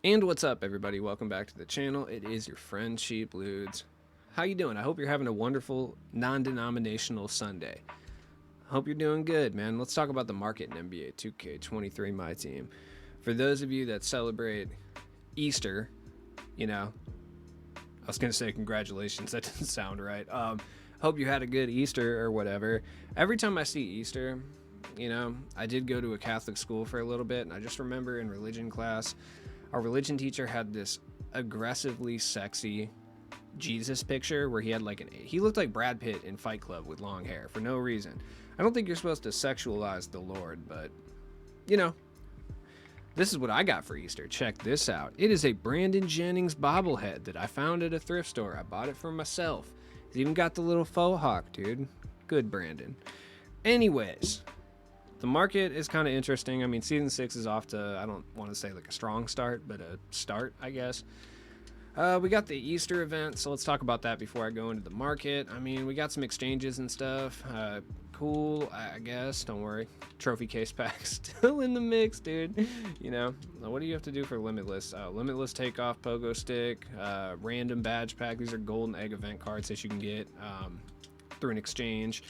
And what's up, everybody? Welcome back to the channel. It is your friend Sheep Ludes. How you doing? I hope you're having a wonderful non-denominational Sunday. Hope you're doing good, man. Let's talk about the market in NBA 2K23, my team. For those of you that celebrate Easter, you know, I was gonna say congratulations. That doesn't sound right. Hope you had a good Easter or whatever. Every time I see Easter, I did go to a Catholic school for a little bit, and I just remember in religion class, our religion teacher had this aggressively sexy Jesus picture where he looked like Brad Pitt in Fight Club with long hair for no reason. I don't think you're supposed to sexualize the Lord, but you know, this is what I got for Easter. Check this out. It is a Brandon Jennings bobblehead that I found at a thrift store. I bought it for myself. It's even got the little faux hawk, dude. Good, Brandon. Anyways, the market is kind of interesting. I mean, season 6 is off to, I don't want to say like a strong start, but a start, I guess. We got the Easter event, so let's talk about that before I go into the market. I mean, we got some exchanges and stuff. Cool, I guess. Don't worry. Trophy case pack still in the mix, dude. What do you have to do for Limitless? Limitless takeoff pogo stick, random badge pack. These are golden egg event cards that you can get through an exchange.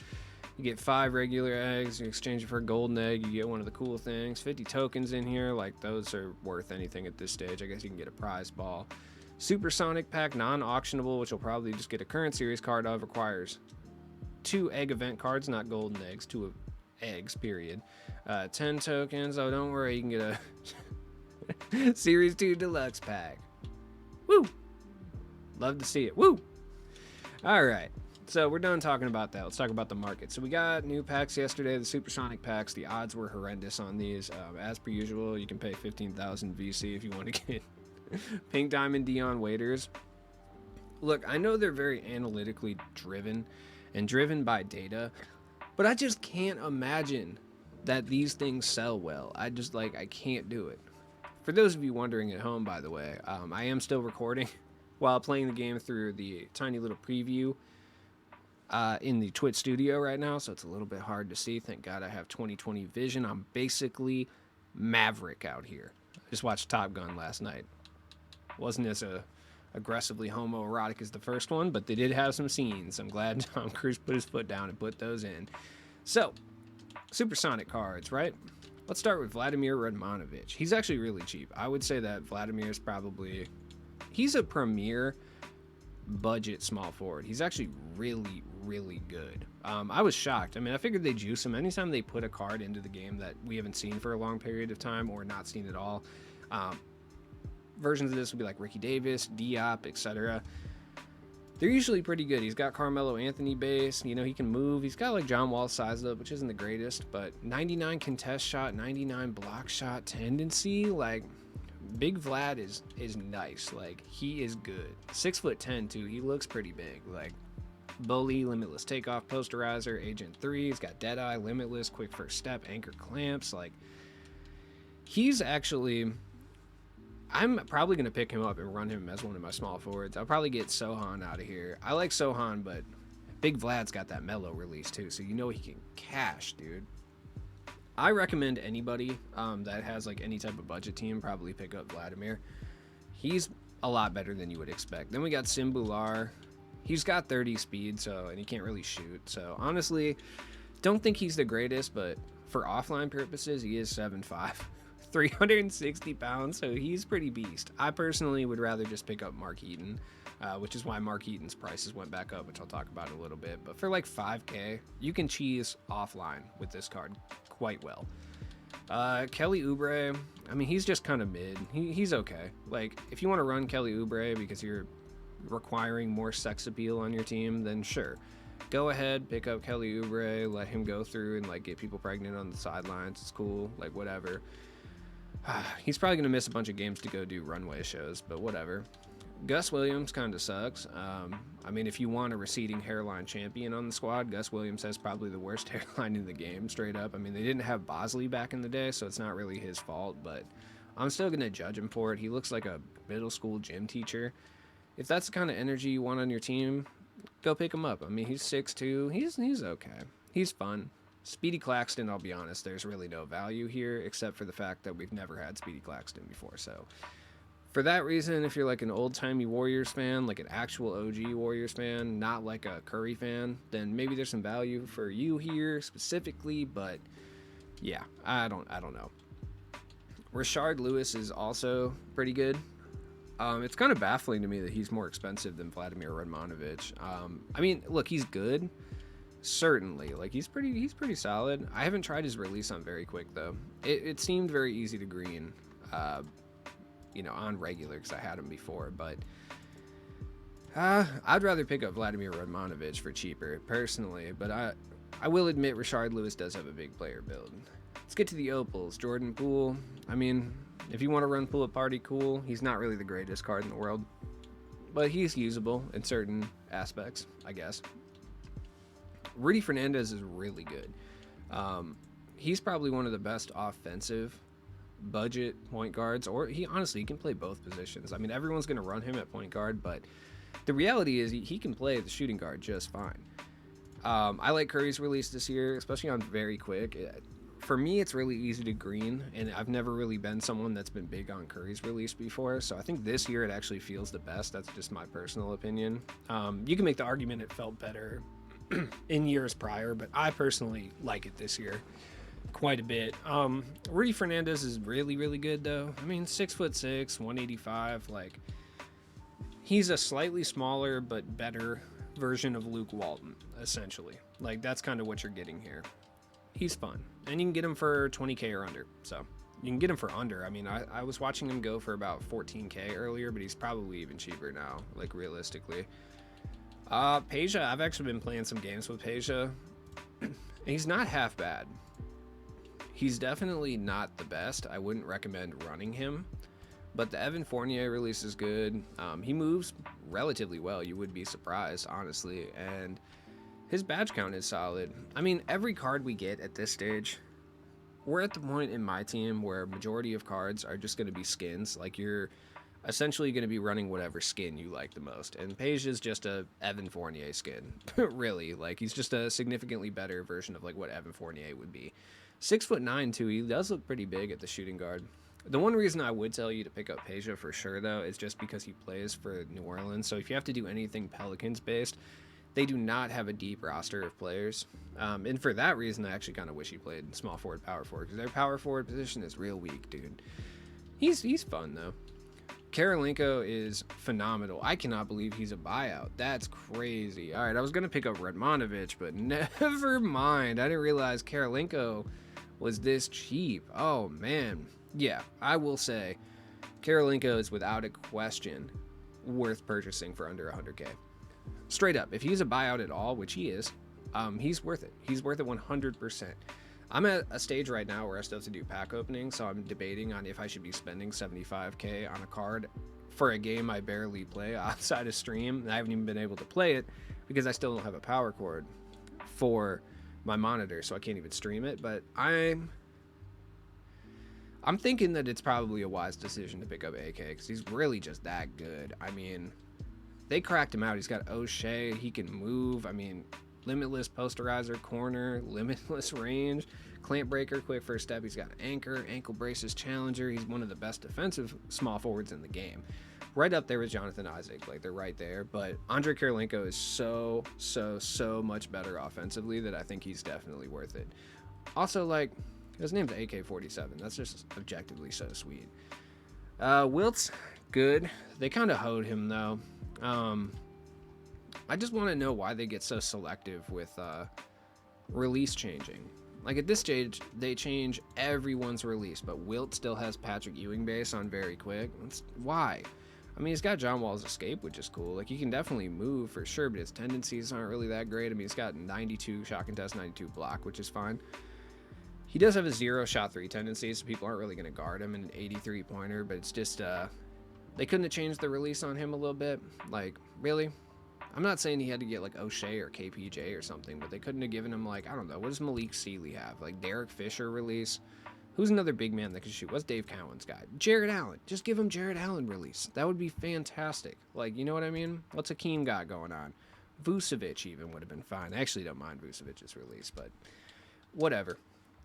You get 5 regular eggs, you exchange it for a golden egg, you get one of the cool things. 50 tokens in here, like those are worth anything at this stage. I guess you can get a prize ball. Supersonic pack, non-auctionable, which will probably just get a current series card of, requires 2 egg event cards, not golden eggs, 2 eggs, period. 10 tokens, oh don't worry, you can get a Series 2 Deluxe pack. Woo! Love to see it, woo! Alright. So we're done talking about that. Let's talk about the market. So we got new packs yesterday, the Supersonic packs. The odds were horrendous on these. As per usual, you can pay 15,000 VC if you want to get Pink Diamond Dion Waiters. Look, I know they're very analytically driven and driven by data, but I just can't imagine that these things sell well. I can't do it. For those of you wondering at home, by the way, I am still recording while playing the game through the tiny little preview in the Twitch studio right now, so it's a little bit hard to see. Thank God I have 20/20 vision. I'm basically Maverick out here. I just watched Top Gun last night. Wasn't as aggressively homoerotic as the first one, but they did have some scenes. I'm glad Tom Cruise put his foot down and put those in. So, Supersonic cards, right? Let's start with Vladimir Radmanovic. He's actually really cheap. I would say that Vladimir's he's a premier budget small forward. He's actually really, really good. I was shocked. I mean, I figured they'd juice him anytime they put a card into the game that we haven't seen for a long period of time or not seen at all. Versions of this would be like Ricky Davis, Diop, etc. They're usually pretty good. He's got Carmelo Anthony base. He can move. He's got like John Wall sized up, which isn't the greatest, but 99 contest shot, 99 block shot tendency. Like, Big Vlad is nice. Like, he is good. 6'10" too. He looks pretty big. Like, Bully, Limitless Takeoff, Posterizer, Agent 3. He's got Deadeye, Limitless, Quick First Step, Anchor Clamps. Like, he's actually... I'm probably going to pick him up and run him as one of my small forwards. I'll probably get Sohan out of here. I like Sohan, but Big Vlad's got that mellow release too, so he can cash, dude. I recommend anybody that has like any type of budget team probably pick up Vladimir. He's a lot better than you would expect. Then we got Simbular. He's got 30 speed, and he can't really shoot. So honestly, don't think he's the greatest, but for offline purposes, he is 7'5". 360 pounds, so he's pretty beast. I personally would rather just pick up Mark Eaton, which is why Mark Eaton's prices went back up, which I'll talk about in a little bit. But for like 5K, you can cheese offline with this card quite well. Kelly Oubre, I mean, he's just kind of mid. He's okay. Like, if you want to run Kelly Oubre because you're requiring more sex appeal on your team, then sure. Go ahead, pick up Kelly Oubre, let him go through and like get people pregnant on the sidelines. It's cool, like whatever. He's probably going to miss a bunch of games to go do runway shows, but whatever. Gus Williams kind of sucks. I mean, if you want a receding hairline champion on the squad, Gus Williams has probably the worst hairline in the game, straight up. I mean, they didn't have Bosley back in the day, so it's not really his fault, but I'm still going to judge him for it. He looks like a middle school gym teacher. If that's the kind of energy you want on your team, go pick him up. I mean, he's 6'2". He's okay. He's fun. Speedy Claxton, I'll be honest, there's really no value here except for the fact that we've never had Speedy Claxton before. So For that reason, if you're like an old timey Warriors fan, like an actual OG Warriors fan, not like a Curry fan, then maybe there's some value for you here specifically. But yeah, I don't know. Rashard Lewis is also pretty good. It's kind of baffling to me that he's more expensive than Vladimir Radmanovic. I mean, look, he's good, certainly. Like he's pretty solid. I haven't tried his release on very quick though. It seemed very easy to green, on regular because I had him before. But I'd rather pick up Vladimir Radmanovic for cheaper personally. But I will admit Rashard Lewis does have a big player build. Let's get to the Opals. Jordan Poole. I mean, if you want to run Poole at party, cool. He's not really the greatest card in the world, but he's usable in certain aspects, I guess. Rudy Fernandez is really good. He's probably one of the best offensive budget point guards, or he can play both positions. I mean, everyone's going to run him at point guard, but the reality is he can play the shooting guard just fine. I like Curry's release this year, especially on very quick. For me, it's really easy to green, and I've never really been someone that's been big on Curry's release before, so I think this year it actually feels the best. That's just my personal opinion. You can make the argument it felt better in years prior, but I personally like it this year quite a bit. Rudy Fernandez is really, really good, though. I mean, 6'6", 185, like, he's a slightly smaller but better version of Luke Walton, essentially. Like, that's kind of what you're getting here. He's fun, and you can get him for 20K or under, so you can get him for under. I mean, I was watching him go for about 14K earlier, but he's probably even cheaper now, like, realistically. Peja, I've actually been playing some games with Peja. He's not half bad. He's definitely not the best. I wouldn't recommend running him, but the Evan Fournier release is good. He moves relatively well. You would be surprised, honestly, and his badge count is solid. I mean, every card we get at this stage, we're at the point in my team where majority of cards are just going to be skins. Like, you're essentially going to be running whatever skin you like the most. And Page is just a Evan Fournier skin, really. Like, he's just a significantly better version of like what Evan Fournier would be. 6'9" too. He does look pretty big at the shooting guard. The one reason I would tell you to pick up Peja for sure, though, is just because he plays for New Orleans. So if you have to do anything Pelicans based, they do not have a deep roster of players. And for that reason, I actually kind of wish he played small forward, power forward, because their power forward position is real weak, dude. He's fun, though. Karolinko is phenomenal. I cannot believe he's a buyout. That's crazy. All right, I was going to pick up Radmanovic, but never mind. I didn't realize Karolinko was this cheap. Oh, man. Yeah, I will say Karolinko is without a question worth purchasing for under 100K. Straight up, if he's a buyout at all, which he is, he's worth it. He's worth it 100%. I'm at a stage right now where I still have to do pack openings, so I'm debating on if I should be spending 75K on a card for a game I barely play outside of stream. I haven't even been able to play it because I still don't have a power cord for my monitor, so I can't even stream it. But I'm thinking that it's probably a wise decision to pick up AK because he's really just that good. I mean, they cracked him out. He's got O'Shea. He can move. I mean, limitless posterizer, corner, limitless range, clamp breaker, quick first step. He's got anchor, ankle braces, challenger. He's one of the best defensive small forwards in the game. Right up there with Jonathan Isaac. Like, they're right there. But Andre Karolinko is so much better offensively that I think he's definitely worth it. Also, like, his name's AK-47. That's just objectively so sweet. Wilt's good. They kind of hoed him, though. I just want to know why they get so selective with release changing. Like, at this stage, they change everyone's release, but Wilt still has Patrick Ewing base on very quick. Why? I mean, he's got John Wall's escape, which is cool. Like, he can definitely move for sure, but his tendencies aren't really that great. I mean, he's got 92 shot contest, 92 block, which is fine. He does have a 0 shot 3 tendency, so people aren't really going to guard him, and an 83 pointer, but it's just, they couldn't have changed the release on him a little bit. Like, really? I'm not saying he had to get like O'Shea or KPJ or something, but they couldn't have given him, like, I don't know, what does Malik Sealy have? Like Derek Fisher release? Who's another big man that can shoot? What's Dave Cowan's guy? Jared Allen. Just give him Jared Allen release. That would be fantastic. Like, you know what I mean? What's Hakeem got going on? Vucevic even would have been fine. I actually don't mind Vucevic's release, but whatever.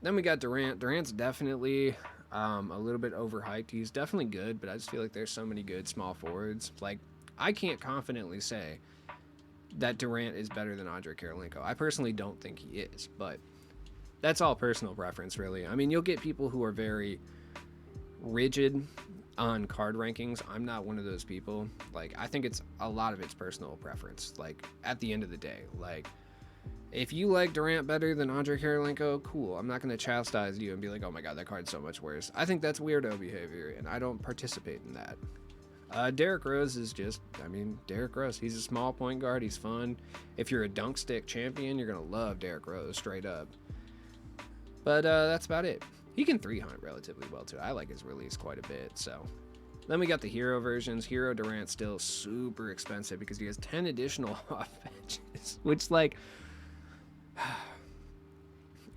Then we got Durant. Durant's definitely A little bit overhyped. He's definitely good, but I just feel like there's so many good small forwards. Like, I can't confidently say that Durant is better than Andre Karolinko. I personally don't think he is, but that's all personal preference, really. I mean, you'll get people who are very rigid on card rankings. I'm not one of those people. Like, I think it's a lot of it's personal preference. Like, at the end of the day, like, if you like Durant better than Andre Karolinko, cool. I'm not going to chastise you and be like, oh my god, that card's so much worse. I think that's weirdo behavior, and I don't participate in that. Derrick Rose is just, I mean, Derrick Rose. He's a small point guard. He's fun. If you're a dunk stick champion, you're going to love Derrick Rose, straight up. But that's about it. He can 3-hunt relatively well, too. I like his release quite a bit, so. Then we got the Hero versions. Hero Durant's still super expensive because he has 10 additional off benches, which, like,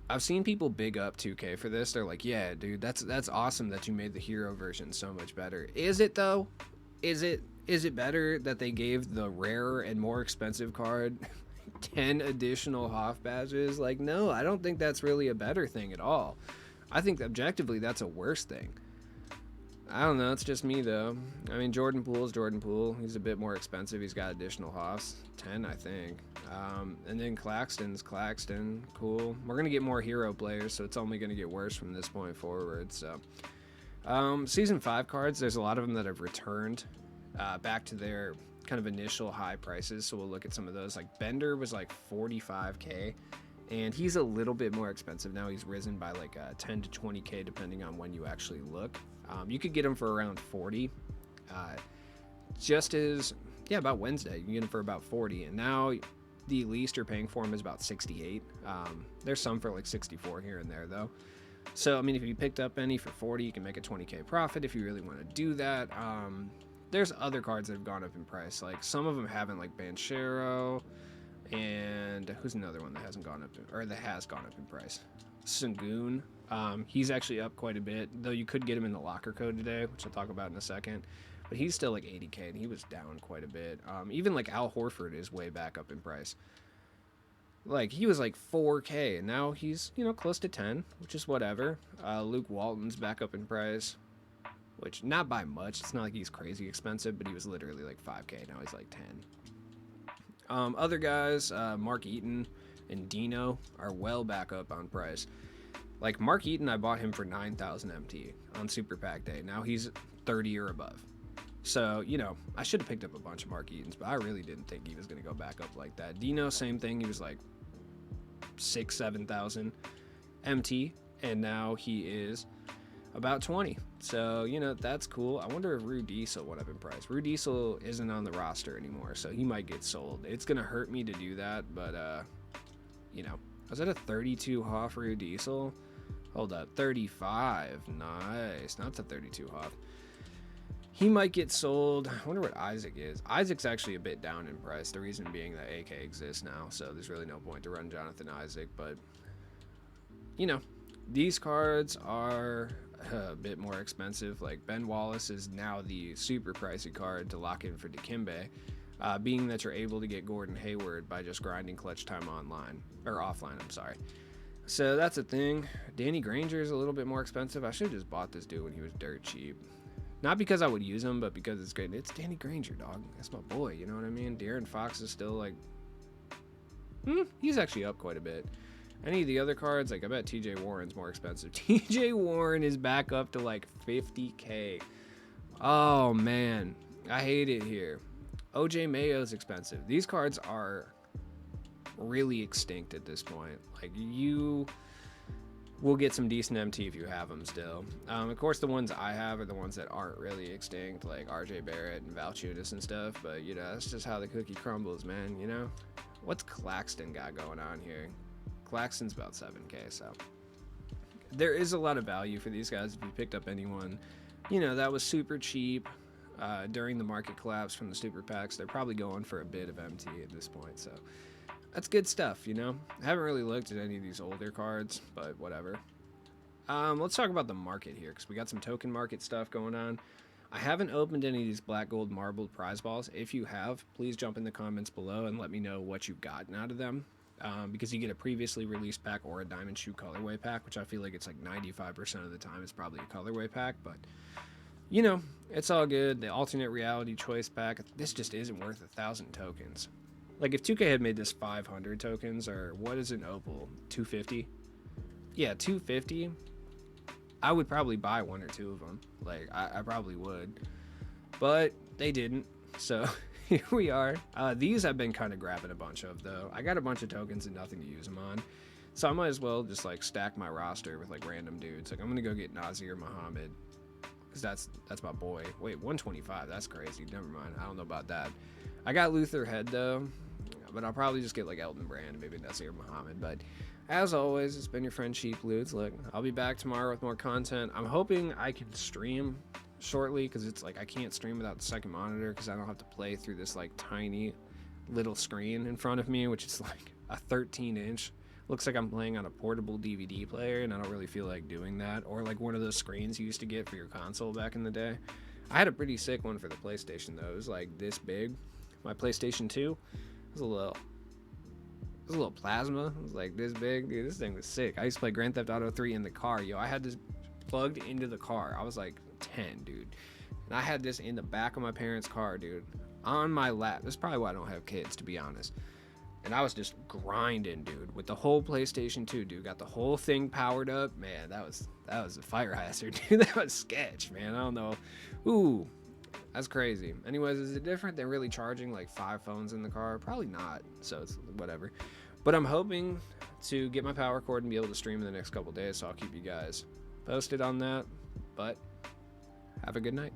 I've seen people big up 2K for this. They're like, yeah, dude, that's awesome that you made the Hero version so much better. Is it, though? Is it better that they gave the rarer and more expensive card 10 additional Hoff badges? Like, no, I don't think that's really a better thing at all. I think objectively that's a worse thing. I don't know, it's just me though. I mean, Jordan Poole's Jordan Poole. He's a bit more expensive. He's got additional Hoffs, 10 I think. And then Claxton's Claxton, cool. We're gonna get more hero players, so it's only gonna get worse from this point forward. So, season 5 cards, there's a lot of them that have returned back to their kind of initial high prices. So we'll look at some of those. Like Bender was like 45k. And he's a little bit more expensive now. He's risen by like 10 to 20k depending on when you actually look. You could get him for around 40. About Wednesday, you can get him for about 40. And now the least you're paying for him is about 68. There's some for like 64 here and there though. So, I mean, if you picked up any for 40, you can make a 20k profit if you really want to do that. There's other cards that have gone up in price. Like some of them haven't, like Banchero. And who's another one that hasn't gone up, that has gone up in price? Sengun. He's actually up quite a bit, though you could get him in the locker code today, which I'll talk about in a second. But he's still like 80k, and he was down quite a bit. Even like Al Horford is way back up in price. Like, he was like 4k, and now he's, close to 10, which is whatever. Luke Walton's back up in price, which not by much. It's not like he's crazy expensive, but he was literally like 5k. Now he's like 10. Other guys, Mark Eaton and Dino are well back up on price. Like Mark Eaton, I bought him for 9,000 MT on Super Pack Day. Now he's 30 or above. So, I should have picked up a bunch of Mark Eatons, but I really didn't think he was going to go back up like that. Dino, same thing. He was like 7,000 MT, and now he is about 20. So, that's cool. I wonder if Rue Diesel went up in price. Rue Diesel isn't on the roster anymore, so he might get sold. It's going to hurt me to do that, but, was that a 32 Hoff Rue Diesel? Hold up, 35. Nice. Not the 32 Hoff. He might get sold. I wonder what Isaac is. Isaac's actually a bit down in price. The reason being that AK exists now, so there's really no point to run Jonathan Isaac, but, these cards are a bit more expensive. Like Ben Wallace is now the super pricey card to lock in for Dikembe, being that you're able to get Gordon Hayward by just grinding clutch time offline. I'm sorry. So that's a thing. Danny Granger is a little bit more expensive. I should have just bought this dude when he was dirt cheap. Not because I would use him, but because it's great. It's Danny Granger, dog. That's my boy. You know what I mean? De'Aaron Fox is still like, he's actually up quite a bit. Any of the other cards, like I bet TJ Warren's more expensive. TJ Warren is back up to like 50k. Oh man, I hate it here. OJ Mayo's expensive. These cards are really extinct at this point. Like, you will get some decent MT if you have them still. Of course, the ones I have are the ones that aren't really extinct, like RJ Barrett and Valanciunas and stuff. But that's just how the cookie crumbles, man. What's Claxton got going on here? Claxton's about 7k, so there is a lot of value for these guys if you picked up anyone that was super cheap during the market collapse from the super packs. They're probably going for a bit of MT at this point, so that's good stuff. I haven't really looked at any of these older cards, but whatever. Let's talk about the market here, because we got some token market stuff going on. I haven't opened any of these black gold marbled prize balls. If you have, please jump in the comments below and let me know what you've gotten out of them. because you get a previously released pack or a diamond shoe colorway pack, which I feel like it's like 95% of the time it's probably a colorway pack, but you know, it's all good. The alternate reality choice pack, this just isn't worth 1,000 tokens. Like if 2K had made this 500 tokens, or what is an Opal, 250? Yeah, 250. I would probably buy one or two of them. Like I probably would, but they didn't. So here we are. These I've been kind of grabbing a bunch of though. I got a bunch of tokens and nothing to use them on, so I might as well just like stack my roster with like random dudes. Like I'm gonna go get Nazir Muhammad, because that's my boy. Wait, 125. That's crazy. Never mind. I don't know about that. I got Luther Head though, but I'll probably just get like Elton Brand, maybe Nazir Muhammad. But as always, it's been your friend Cheap Loots. Look, I'll be back tomorrow with more content. I'm hoping I can stream shortly, because it's like I can't stream without the second monitor, because I don't have to play through this like tiny little screen in front of me, which is like a 13-inch. Looks like I'm playing on a portable DVD player, and I don't really feel like doing that. Or like one of those screens you used to get for your console back in the day. I had a pretty sick one for the PlayStation though. It was like this big. My PlayStation 2 was a little plasma. It was like this big. Dude, this thing was sick. I used to play Grand Theft Auto 3 in the car. Yo, I had this plugged into the car. I was like 10, dude. And I had this in the back of my parents' car, dude, on my lap. That's probably why I don't have kids, to be honest. And I was just grinding, dude, with the whole PlayStation 2, dude. Got the whole thing powered up. Man, that was a fire hazard, dude. That was sketch, man. I don't know. Ooh, that's crazy. Anyways, is it different than really charging like 5 phones in the car? Probably not. So it's whatever. But I'm hoping to get my power cord and be able to stream in the next couple days. So I'll keep you guys posted on that. But have a good night.